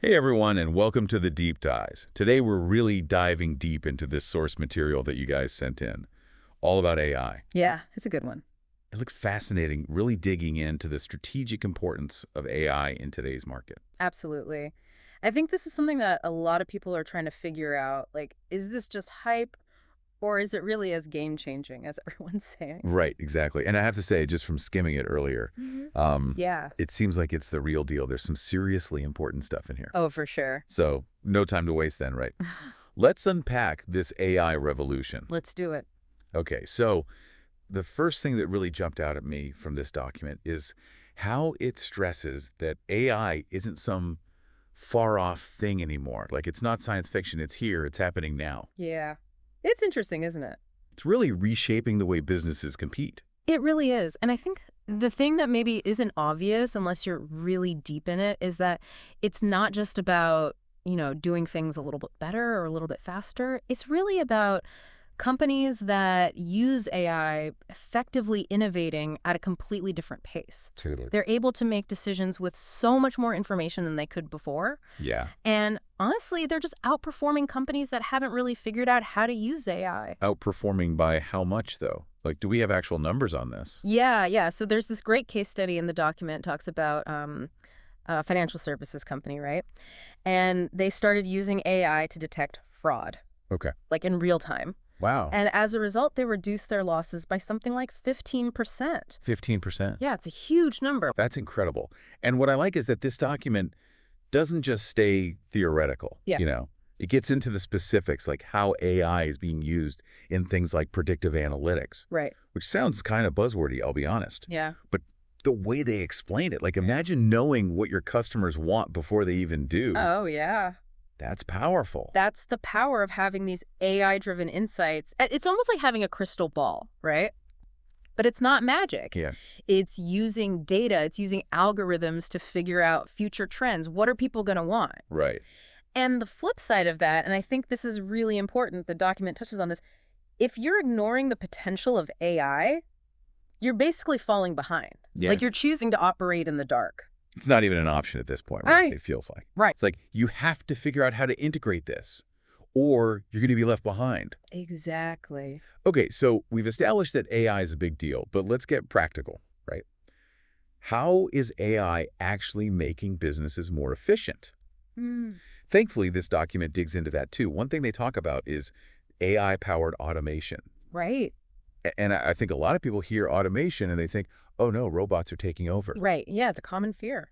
Hey everyone, and welcome to the Deep Dives. Today we're really diving deep into this source material that you guys sent in, all about AI. Yeah, it's a good one. It looks fascinating, really digging into the strategic importance of AI in today's market. Absolutely. I think this is something that a lot of people are trying to figure out. Like, is this just hype or is it really as game-changing as everyone's saying? Right, exactly. And I have to say, just from skimming it earlier, Yeah. it seems like it's the real deal. There's some seriously important stuff in here. Oh, for sure. So no time to waste then, right? Let's unpack this AI revolution. Let's do it. Okay, so the first thing that really jumped out at me from this document is how it stresses that AI isn't some far-off thing anymore. Like, it's not science fiction. It's here. It's happening now. Yeah. It's interesting, isn't it? It's really reshaping the way businesses compete. It really is. And I think the thing that maybe isn't obvious unless you're really deep in it is that it's not just about, doing things a little bit better or a little bit faster. It's really about companies that use AI effectively innovating at a completely different pace. Totally. They're able to make decisions with so much more information than they could before. Yeah. And honestly, they're just outperforming companies that haven't really figured out how to use AI. Outperforming by how much, though? Like, do we have actual numbers on this? Yeah. So there's this great case study in the document talks about a financial services company, right? And they started using AI to detect fraud, Okay. like in real time. Wow. And as a result, they reduced their losses by something like 15%. 15%. Yeah, it's a huge number. That's incredible. And what I like is that this document doesn't just stay theoretical. Yeah. It gets into the specifics, like how AI is being used in things like predictive analytics, Right. which sounds kind of buzzwordy, I'll be honest. Yeah. But the way they explain it, like, imagine knowing what your customers want before they even do. Oh, yeah. That's powerful. That's the power of having these AI-driven insights. It's almost like having a crystal ball, right? But it's not magic. Yeah. It's using data. It's using algorithms to figure out future trends. What are people going to want? Right. And the flip side of that, and I think this is really important, the document touches on this, if you're ignoring the potential of AI, you're basically falling behind. Yeah. Like you're choosing to operate in the dark. It's not even an option at this point, right? Right. It feels like. Right. It's like you have to figure out how to integrate this, or you're going to be left behind. Exactly. Okay, so we've established that AI is a big deal, but let's get practical, right? How is AI actually making businesses more efficient? Thankfully, this document digs into that too. One thing they talk about is AI-powered automation. Right. And I think a lot of people hear automation and they think, oh no, robots are taking over. Right. Yeah, it's a common fear.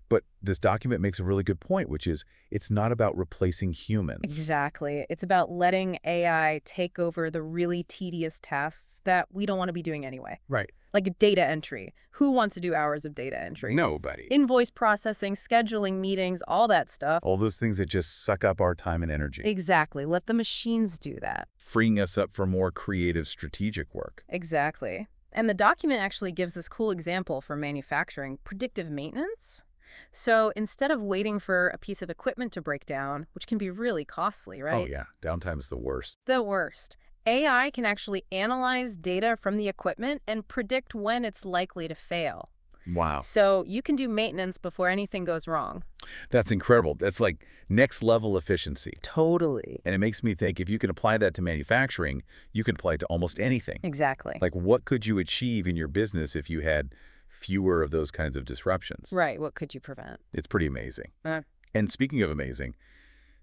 But this document makes a really good point, which is it's not about replacing humans. Exactly. It's about letting AI take over the really tedious tasks that we don't want to be doing anyway. Right. Like data entry. Who wants to do hours of data entry? Nobody. Invoice processing, scheduling meetings, all that stuff. All those things that just suck up our time and energy. Exactly. Let the machines do that. Freeing us up for more creative, strategic work. Exactly. And the document actually gives this cool example for manufacturing, predictive maintenance. So instead of waiting for a piece of equipment to break down, which can be really costly, right? Oh yeah, downtime is the worst. The worst. AI can actually analyze data from the equipment and predict when it's likely to fail. Wow. So you can do maintenance before anything goes wrong. That's incredible. That's like next level efficiency. Totally. And it makes me think if you can apply that to manufacturing, you can apply it to almost anything. Exactly. Like what could you achieve in your business if you had fewer of those kinds of disruptions? Right. What could you prevent? It's pretty amazing. Uh. And speaking of amazing,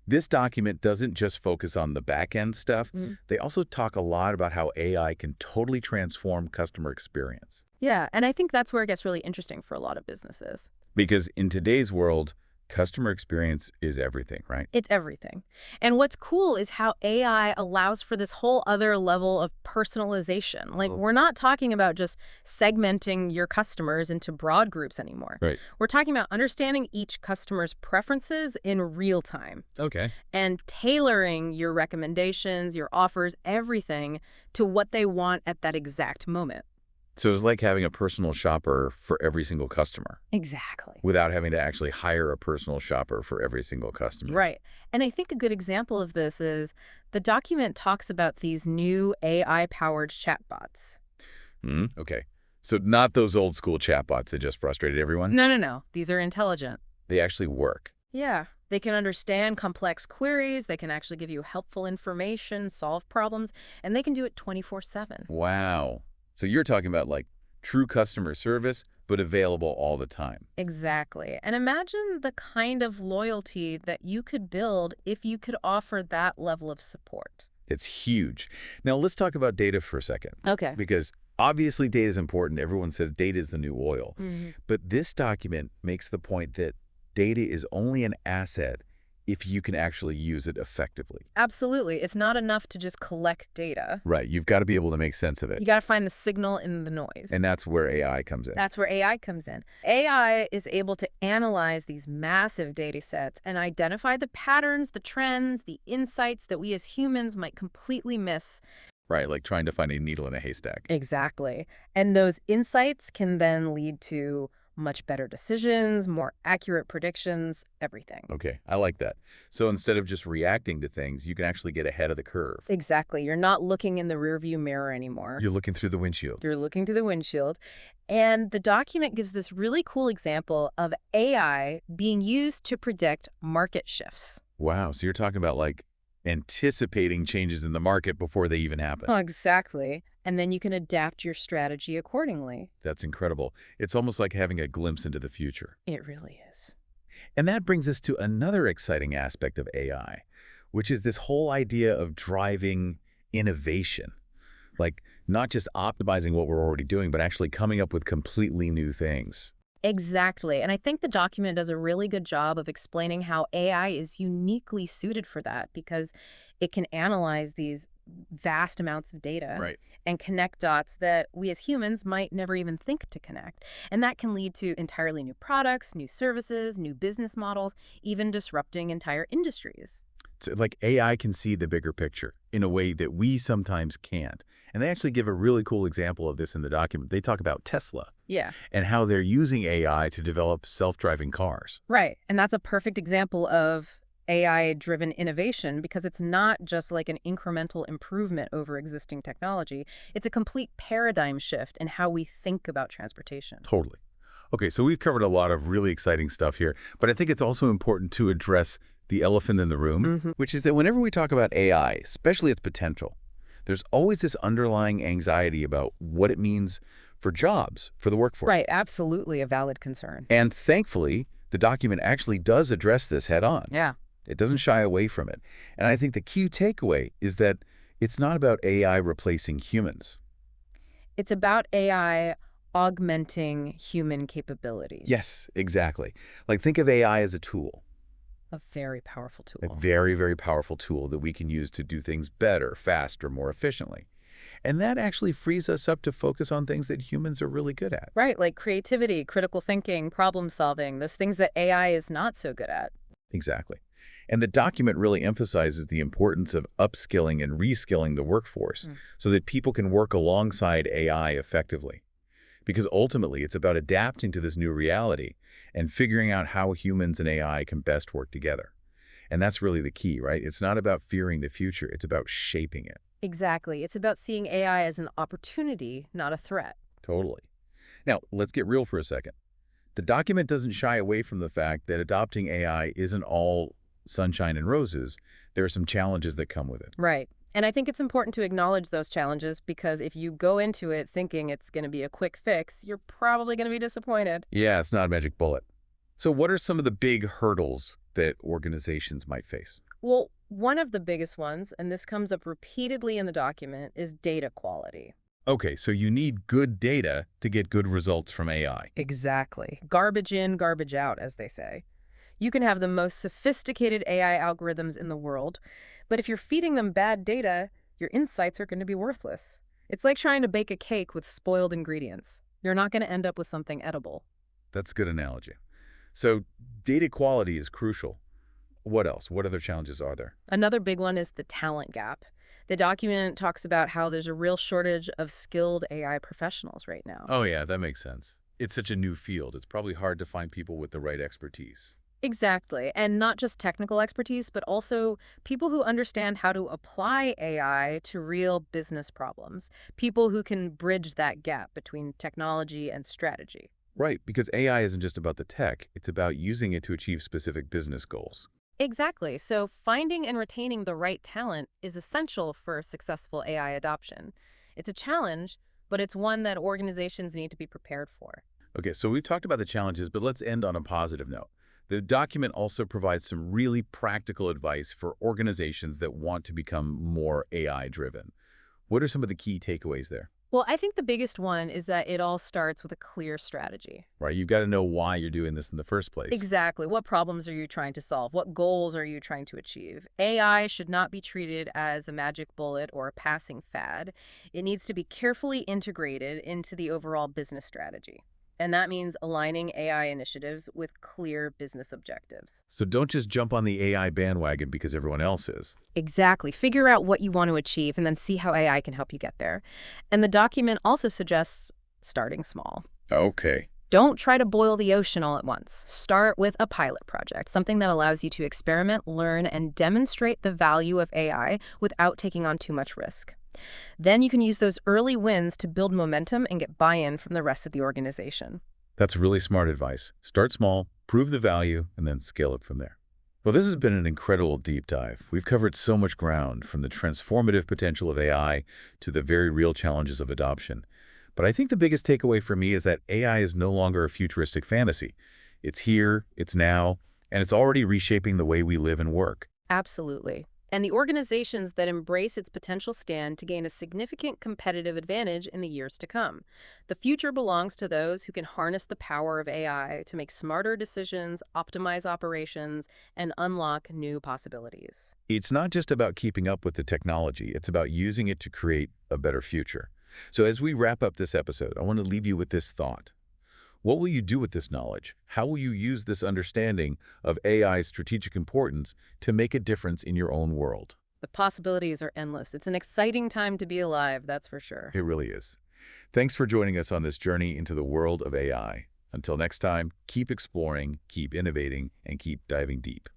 this document doesn't just focus on the back-end stuff. They also talk a lot about how AI can totally transform customer experience. Yeah, and I think that's where it gets really interesting for a lot of businesses. Because in today's world, customer experience is everything, right? It's everything. And what's cool is how AI allows for this whole other level of personalization. Like, we're not talking about just segmenting your customers into broad groups anymore. Right. We're talking about understanding each customer's preferences in real time. Okay. And tailoring your recommendations, your offers, everything to what they want at that exact moment. So it's like having a personal shopper for every single customer. Exactly. Without having to actually hire a personal shopper for every single customer. Right. And I think a good example of this is the document talks about these new AI-powered chatbots. Okay. So not those old school chatbots that just frustrated everyone? No. These are intelligent. They actually work. Yeah. They can understand complex queries, they can actually give you helpful information, solve problems, and they can do it 24/7. Wow. So you're talking about like true customer service, but available all the time. Exactly. And imagine the kind of loyalty that you could build if you could offer that level of support. It's huge. Now let's talk about data for a second, Okay. because obviously data is important. Everyone says data is the new oil. But this document makes the point that data is only an asset if you can actually use it effectively. Absolutely. It's not enough to just collect data. Right. You've got to be able to make sense of You it. got to find the signal in the noise. And that's where AI comes in. That's where AI comes in. AI is able to analyze these massive data sets and identify the patterns, the trends, the insights that we as humans might completely miss. Right, like trying to find a needle in a haystack. Exactly. And those insights can then lead to much better decisions, more accurate predictions, everything. Okay, I like that. So instead of just reacting to things, you can actually get ahead of the curve. Exactly. You're not looking in the rearview mirror anymore. You're looking through the windshield. You're looking to the windshield. And the document gives this really cool example of AI being used to predict market shifts. Wow, so you're talking about like anticipating changes in the market before they even happen. Oh, exactly. And then you can adapt your strategy accordingly. That's incredible. It's almost like having a glimpse into the future. It really is. And that brings us to another exciting aspect of AI, which is this whole idea of driving innovation. Like not just optimizing what we're already doing, but actually coming up with completely new things. Exactly. And I think the document does a really good job of explaining how AI is uniquely suited for that because it can analyze these vast amounts of data Right. and connect dots that we as humans might never even think to connect. And that can lead to entirely new products, new services, new business models, even disrupting entire industries. So, like AI can see the bigger picture in a way that we sometimes can't. And they actually give a really cool example of this in the document. They talk about Tesla Yeah. and how they're using AI to develop self-driving cars. Right. And that's a perfect example of AI-driven innovation because it's not just like an incremental improvement over existing technology. It's a complete paradigm shift in how we think about transportation. Totally. Okay, so we've covered a lot of really exciting stuff here, but I think it's also important to address the elephant in the room, which is that whenever we talk about AI, especially its potential, there's always this underlying anxiety about what it means for jobs, for the workforce. Right. Absolutely a valid concern. And thankfully, the document actually does address this head on. Yeah. It doesn't shy away from it. And I think the key takeaway is that it's not about AI replacing humans. It's about AI augmenting human capabilities. Yes, exactly. Like think of AI as a tool, A very powerful a tool. very, very powerful tool that we can use to do things better, faster, more efficiently. And that actually frees us up to focus on things that humans are really good at. Right. Like creativity, critical thinking, problem solving, those things that AI is not so good at. Exactly. And the document really emphasizes the importance of upskilling and reskilling the workforce so that people can work alongside AI effectively. Because ultimately, it's about adapting to this new reality and figuring out how humans and AI can best work together. And that's really the key, right? It's not about fearing the future. It's about shaping it. Exactly. It's about seeing AI as an opportunity, not a threat. Totally. Now, let's get real for a second. The document doesn't shy away from the fact that adopting AI isn't all sunshine and roses. There are some challenges that come with it. Right. And I think it's important to acknowledge those challenges because if you go into it thinking it's going to be a quick fix, you're probably going to be disappointed. Yeah, it's not a magic bullet. So what are some of the big hurdles that organizations might face? Well, one of the biggest ones, and this comes up repeatedly in the document, is data quality. Okay, so you need good data to get good results from AI. Exactly. Garbage in, garbage out, as they say. You can have the most sophisticated AI algorithms in the world, but if you're feeding them bad data, your insights are going to be worthless. It's like trying to bake a cake with spoiled ingredients. You're not going to end up with something edible. That's a good analogy. So data quality is crucial. What else? What other challenges are there? Another big one is the talent gap. The document talks about how there's a real shortage of skilled AI professionals right now. Oh yeah, that makes sense. It's such a new field. It's probably hard to find people with the right expertise. Exactly. And not just technical expertise, but also people who understand how to apply AI to real business problems. People who can bridge that gap between technology and strategy. Right, because AI isn't just about the tech. It's about using it to achieve specific business goals. Exactly. So finding and retaining the right talent is essential for successful AI adoption. It's a challenge, but it's one that organizations need to be prepared for. Okay, so we've talked about the challenges, but let's end on a positive note. The document also provides some really practical advice for organizations that want to become more AI-driven. What are some of the key takeaways there? Well, I think the biggest one is that it all starts with a clear strategy. Right, you've got to know why you're doing this in the first place. Exactly. What problems are you trying to solve? What goals are you trying to achieve? AI should not be treated as a magic bullet or a passing fad. It needs to be carefully integrated into the overall business strategy. And that means aligning AI initiatives with clear business objectives. So don't just jump on the AI bandwagon because everyone else is. Exactly. Figure out what you want to achieve and then see how AI can help you get there. And the document also suggests starting small. Okay. Don't try to boil the ocean all at once. Start with a pilot project, something that allows you to experiment, learn, and demonstrate the value of AI without taking on too much risk. Then you can use those early wins to build momentum and get buy-in from the rest of the organization. That's really smart advice. Start small, prove the value, and then scale it from there. Well, this has been an incredible deep dive. We've covered so much ground, from the transformative potential of AI to the very real challenges of adoption. But I think the biggest takeaway for me is that AI is no longer a futuristic fantasy. It's here, it's now, and it's already reshaping the way we live and work. Absolutely. And the organizations that embrace its potential stand to gain a significant competitive advantage in the years to come. The future belongs to those who can harness the power of AI to make smarter decisions, optimize operations, and unlock new possibilities. It's not just about keeping up with the technology, it's about using it to create a better future. So as we wrap up this episode, I want to leave you with this thought. What will you do with this knowledge? How will you use this understanding of AI's strategic importance to make a difference in your own world? The possibilities are endless. It's an exciting time to be alive, that's for sure. It really is. Thanks for joining us on this journey into the world of AI. Until next time, keep exploring, keep innovating, and keep diving deep.